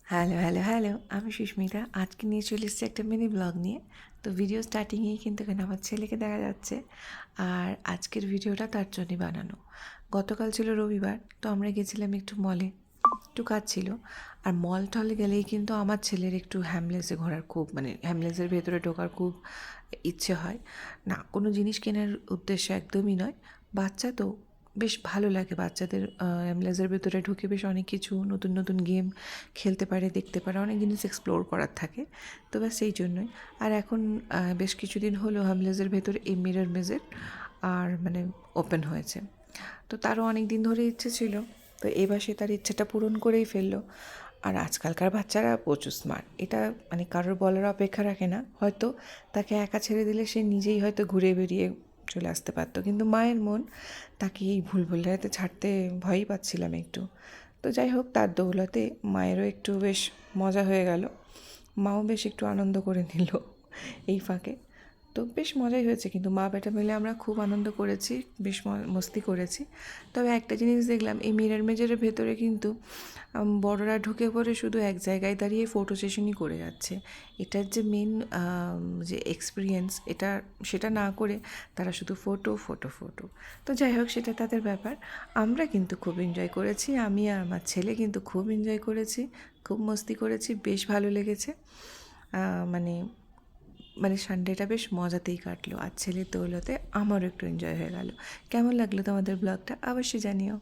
Hello, hello, hello. আমি সুস্মিতা। আজকে নিয়ে চলে এসেছি একটা মিনি ব্লগ নিয়ে। তো ভিডিও স্টার্টিংয়েই কিন্তু এখানে আমার ছেলেকে দেখা যাচ্ছে। আর আজকের ভিডিওটা তার জন্যই বানানো। গতকাল ছিল রবিবার, তো আমরা গেছিলাম একটু মলে। একটু কাজ ছিল। আর মল-টল গেলেই কিন্তু আমার ছেলের একটু হ্যামলেসে ঘোরার খুব মানে হ্যামলেসের ভেতরে ঢোকার খুব ইচ্ছে হয়। না, কোনো জিনিস কেনার উদ্দেশ্যে একদমই নয়। বাচ্চা তো বেশ ভালো লাগে বাচ্চাদের হ্যামলেসের ভেতরে ঢুকে বেশ অনেক কিছু নতুন, নতুন গেম খেলতে পারে, দেখতে পারে, অনেক জিনিস এক্সপ্লোর করার থাকে। তো ব্যাস সেই জন্যই। আর এখন বেশ কিছুদিন হলো হামলেজের ভেতরে এই মিরর মেজের আর মানে ওপেন হয়েছে। তো তারও অনেক দিন ধরে ইচ্ছে ছিল। তো এবার সে তার ইচ্ছেটা পূরণ করেই ফেললো। আর আজকালকার বাচ্চারা প্রচুর স্মার্ট। এটা মানে কারোর বলার অপেক্ষা রাখে না। হয়তো তাকে একা ছেড়ে দিলে সে নিজেই হয়তো ঘুরে বেরিয়ে চলে আসতে পারতো। কিন্তু মায়ের মন তাকে এই ভুলভুলাইয়াতে ছাড়তে ভয়ই পাচ্ছিলাম একটু। তো যাই হোক, তার দৌলতে মায়েরও একটু বেশ মজা হয়ে গেল। মাও বেশ একটু আনন্দ করে নিল এই ফাঁকে। তো বেশ মজাই হয়েছে, কিন্তু মা বেটা মিলে আমরা খুব আনন্দ করেছি, বেশ মস্তি করেছি। তবে একটা জিনিস দেখলাম, এই মিরর মেজরের ভেতরে কিন্তু বড়রা ঢুকে পড়ে শুধু এক জায়গায় দাঁড়িয়ে ফটো সেশনই করে যাচ্ছে। এটার যে মেন যে এক্সপিরিয়েন্স, এটা সেটা না করে তারা শুধু ফটো ফটো ফটো। তো যাই হোক, সেটা তাদের ব্যাপার। আমরা কিন্তু খুব এনজয় করেছি। আমি আর আমার ছেলে কিন্তু খুব এনজয় করেছি, খুব মস্তি করেছি, বেশ ভালো লেগেছে। মানে মানে সানডেটা বেশ মজাতেই কাটলো। আর ছেলের দৌলতে আমারও একটু এনজয় হয়ে গেল। কেমন লাগলো তোমাদের ব্লগটা অবশ্যই জানিও।